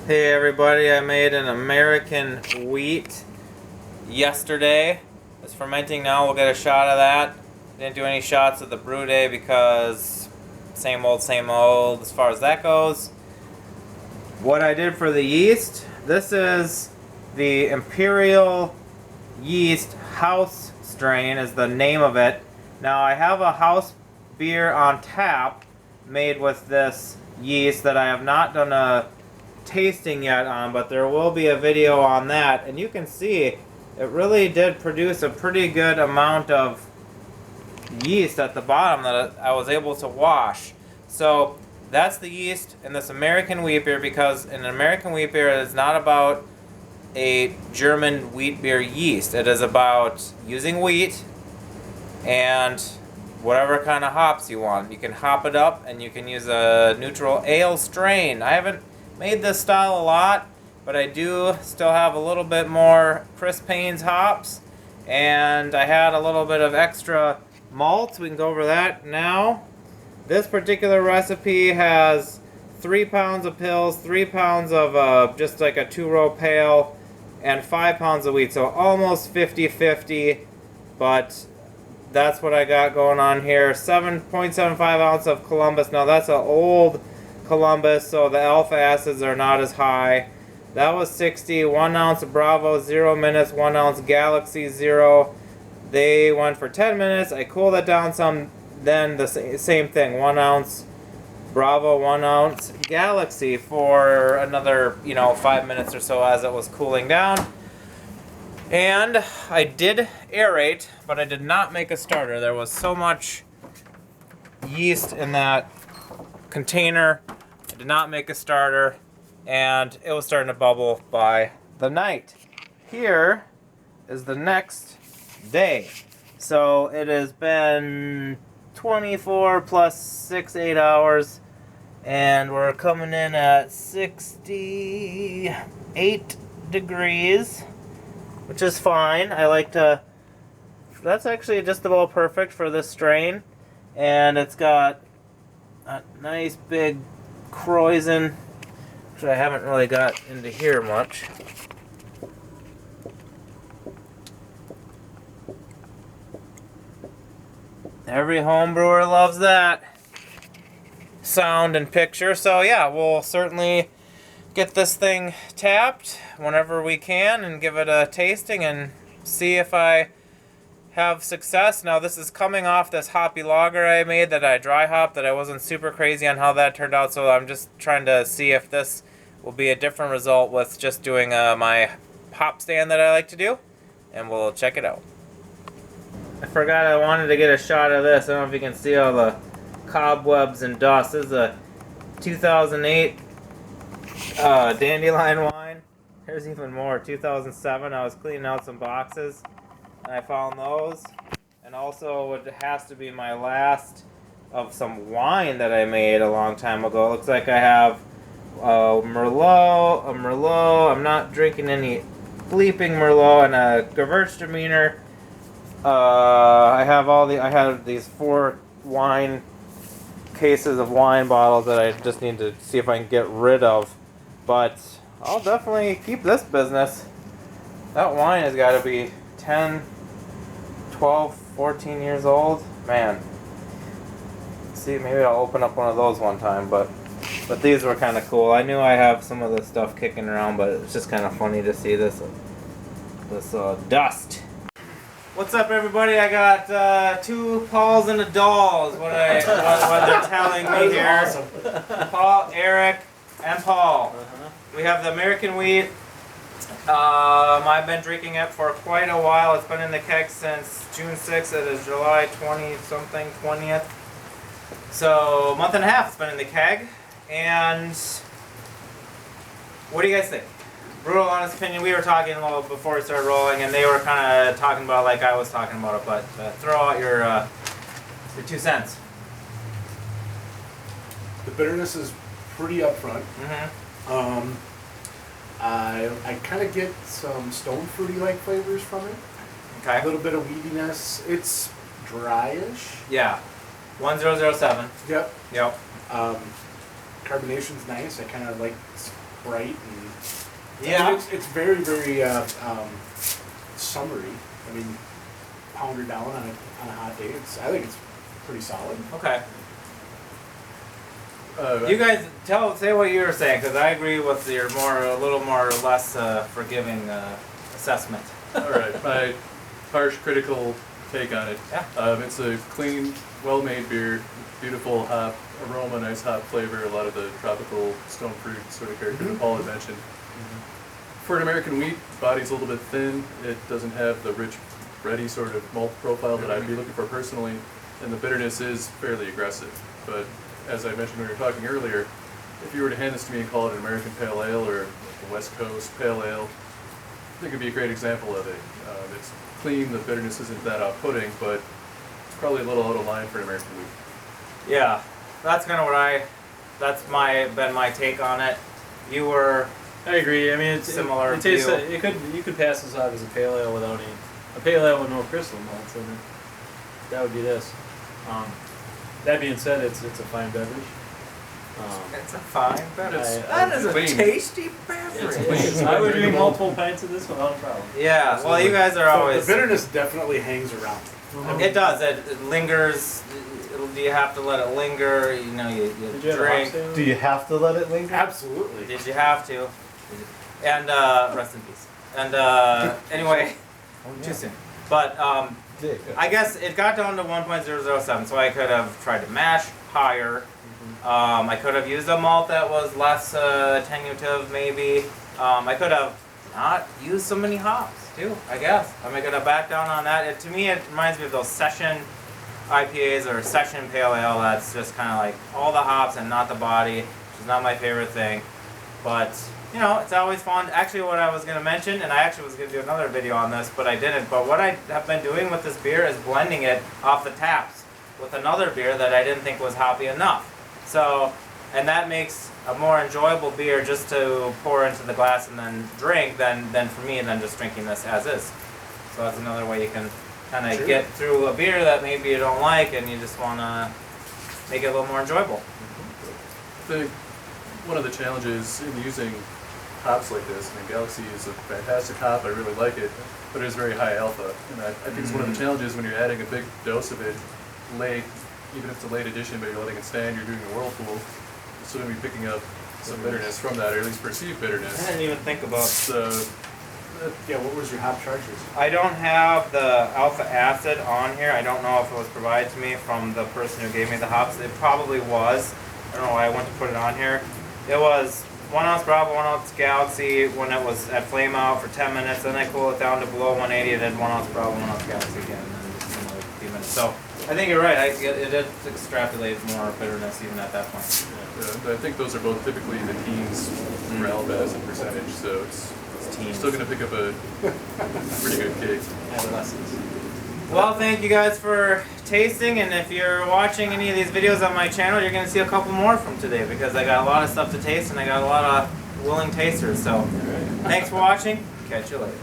Hey everybody, I made an American wheat yesterday. It's fermenting now, we'll get a shot of that. Didn't do any shots of the brew day because same old as far as that goes. What I did for the yeast, this is the Imperial Yeast House Strain is the name of it. Now I have a house beer on tap made with this yeast that I have not done a tasting yet on, but there will be a video on that, and you can see it really did produce a pretty good amount of yeast at the bottom that I was able to wash. So that's the yeast in this American wheat beer, because an American wheat beer is not about a German wheat beer yeast. It is about using wheat and whatever kind of hops you want. You can hop it up and you can use a neutral ale strain. I haven't made this style a lot, but I do still have a little bit more Chris Payne's hops, and I had a little bit of extra malt. We can go over that now. This particular recipe has 3 pounds of pills, 3 pounds of just like a 2-row pail, and 5 pounds of wheat, so almost 50-50, but that's what I got going on here. 7.75 ounce of Columbus. Now that's an old Columbus, so the alpha acids are not as high. That was 60. 1 ounce of Bravo, 0 minutes. 1 ounce Galaxy, 0. They went for 10 minutes. I cooled it down some. Then the same thing. 1 ounce Bravo, 1 ounce Galaxy for another 5 minutes or so as it was cooling down. And I did aerate, but I did not make a starter. There was so much yeast in that container. I did not make a starter, and it was starting to bubble by the night. Here is the next day. So it has been 24 plus 6, 8 hours, and we're coming in at 68 degrees, which is fine. I like to, that's actually just about perfect for this strain, and it's got a nice big Kreuzen, which I haven't really got into here much. Every home brewer loves that sound and picture. So yeah, we'll certainly get this thing tapped whenever we can and give it a tasting and see if I have success. Now this is coming off this hoppy lager I made that I dry hopped, that I wasn't super crazy on how that turned out, so I'm just trying to see if this will be a different result with just doing my hop stand that I like to do, and we'll check it out. I forgot I wanted to get a shot of this. I don't know if you can see all the cobwebs and dust. This is a 2008 Dandelion wine. Here's even more. 2007. I was cleaning out some boxes and I found those. And also it has to be my last of some wine that I made a long time ago. It looks like I have a Merlot. I'm not drinking any bleeping Merlot, and a Gewürztraminer. I have these 4 wine cases of wine bottles that I just need to see if I can get rid of. But I'll definitely keep this business. That wine has got to be 10, 12, 14 years old. Man. See, maybe I'll open up one of those one time, but these were kind of cool. I knew I have some of this stuff kicking around, but it's just kind of funny to see this dust. What's up, everybody? I got 2 Pauls and a doll is what they're telling me here. Awesome. Paul, Eric, and Paul. We have the American wheat. I've been drinking it for quite a while. It's been in the keg since June 6th. It is July 20th. So a month and a half it's been in the keg. And what do you guys think? Brutal honest opinion. We were talking a little before we started rolling, and they were kind of talking about it like I was talking about it, but throw out your 2 cents. The bitterness is pretty upfront. I kind of get some stone fruity-like flavors from it. Okay. A little bit of weediness. It's dryish. Yeah. 1007. Yep. Yep. Carbonation's nice. I kind of like bright and Yeah. it's very very summery. I mean, pound her down on a hot day. I think it's pretty solid. Okay. You guys say what you were saying, because I agree with your a little more or less forgiving assessment. All right, my harsh, critical take on it. Yeah. It's a clean, well-made beer, beautiful hop aroma, nice hop flavor, a lot of the tropical stone fruit sort of character that Paul had mentioned. For an American wheat, body's a little bit thin. It doesn't have the rich, bready sort of malt profile that I'd be looking for personally, and the bitterness is fairly aggressive. But as I mentioned when we were talking earlier, if you were to hand this to me and call it an American Pale Ale or a West Coast Pale Ale, I think it'd be a great example of it. It's clean, the bitterness isn't that off-putting, but it's probably a little out of line for an American wheat. Yeah, that's kind of that's been my take on it. You were I agree. I mean, it's Similar It tastes. feel. You could pass this off as a pale ale without any. A pale ale with no crystal malts in it. That would be this. That being said, it's a fine beverage. It's a fine beverage. I- That is a clean. tasty beverage. I would drink multiple pints of this without a problem. Yeah, well, you guys are always. The bitterness definitely hangs around. It does. It lingers. You have to let it linger. You know, you Did you have a drink. hops ale? Do you have to let it linger? Absolutely. Did you have to? And rest in peace. And anyway, too soon. But Dick. I guess it got down to 1.007, so I could have tried to mash higher. I could have used a malt that was less attenuative, maybe. I could have not used so many hops, too, I guess. I could have backed down on that. To me, it reminds me of those session IPAs or session pale ale that's just kind of like all the hops and not the body, which is not my favorite thing. But, you know, it's always fun. Actually, what I was going to mention, and I actually was going to do another video on this, but I didn't. But what I have been doing with this beer is blending it off the taps with another beer that I didn't think was hoppy enough. So, and that makes a more enjoyable beer just to pour into the glass and then drink than for me than just drinking this as is. So that's another way you can kind of Sure. get through a beer that maybe you don't like and you just want to make it a little more enjoyable. I think one of the challenges in using hops like this, I mean, Galaxy is a fantastic hop, I really like it, but it is very high alpha. And I think it's one of the challenges when you're adding a big dose of it late, even if it's a late addition, but you're letting it stand, you're doing a whirlpool, you're still going to be picking up some bitterness from that, or at least perceived I bitterness. didn't even think about. So, Yeah, what was your hop charges? I don't have the alpha acid on here. I don't know if it was provided to me from the person who gave me the hops. It probably was. I don't know why I went to put it on here. It was 1 ounce Bravo, 1 ounce Galaxy when it was at flame out for 10 minutes. Then I cool it down to below 180 and then 1 ounce Bravo, 1 ounce Galaxy again. And then just another few minutes. So I think you're right. It did extrapolate more bitterness even at that point. I think those are both typically in the teens for alpha acid percentage, so it's Teens. still going to pick up a pretty good cake. Adolescents. Well, thank you guys for tasting, and if you're watching any of these videos on my channel, you're going to see a couple more from today because I got a lot of stuff to taste and I got a lot of willing tasters. So, thanks for watching. Catch you later.